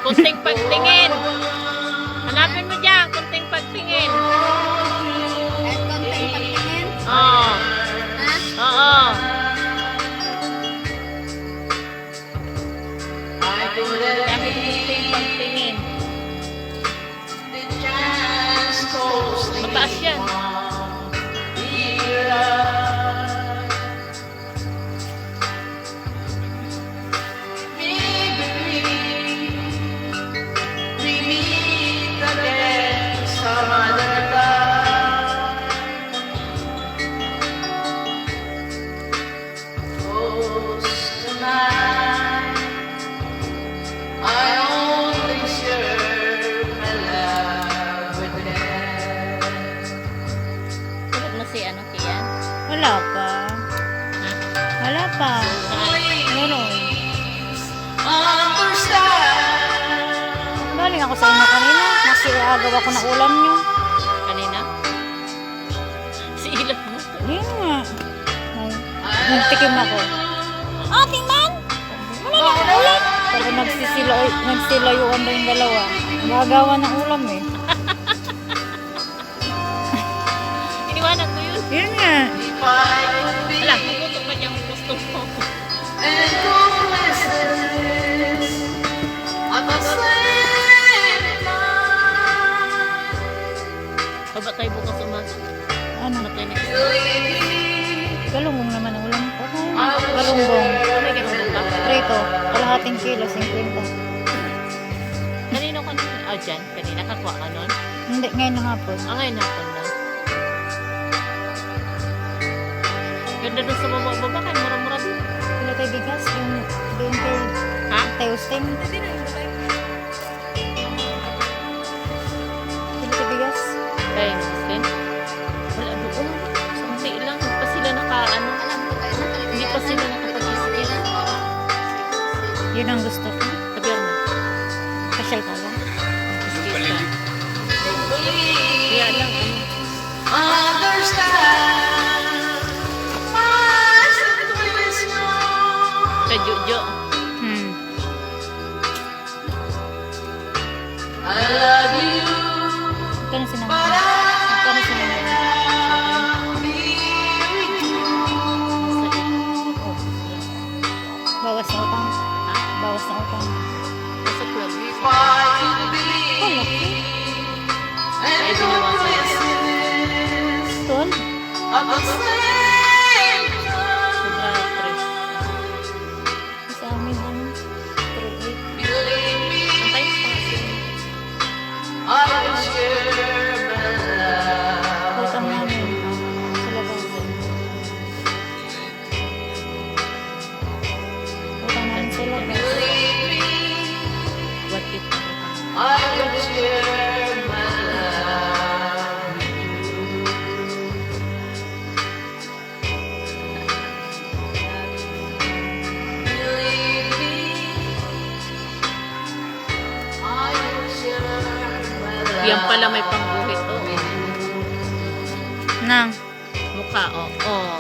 Kunting pagtingin. Hanapin mo dyan, kunting pagtingin. Kahit konting pagtingin. Oo. Ha? Oo. Sabi kunting pagtingin. Mataas yan. Tulog na si ano, Kian? Wala pa. Ha? Wala pa. Meron. Galing ako sa inyo kanina. Nasiagaw ako ng ulam nyo. Kanina? Si Ilan mo. Yun nga. Nagtikim ako. Ating man! Wala na ulam. Pero nagsilayuan daw yung dalawa. Gagawa ng ulam eh. Iniwanan ko yun. Yun nga. Wala, magluto pa niyang gusto mo. Baba tayo bukas umaga. Ano? Ano tayo next? Galunggong naman ang ulam ko. Galunggong. May ganun ba? Prito. Kalahating kilo. 50. Kanino ka nun? Ah, dyan. Kanina kakuha ka nun? Hindi. Ngayon na hapon. Ah, ngayon hapon na. Ganda doon sa baba-baba kayo. Mura-mura din. Wala tayo bigas. Yung doon kay Ha? tayo stem. Wala tayo bigas. Kaya din. Wala doon. Kunti lang. Hindi pa sila naka-ano. Hindi pa sila nakapag-isip. Yun ang gusto ko. Sabi mo. Pasyal ka lang. Kaya lang. Sa Jojo. Kano sinama? Kano sinama? Bawas na utang. Bawas na utang. Sa club. Wala. Ay, ginawa sa'yo. Ton? Sobra stress. Sa amin ano? 3-8. Ang time pa kasi. Utang namin. Sa labas. Utang namin sa labas. What if? Yan pala may pangguhit. Oh. Nang. Mukha, oh. Oh.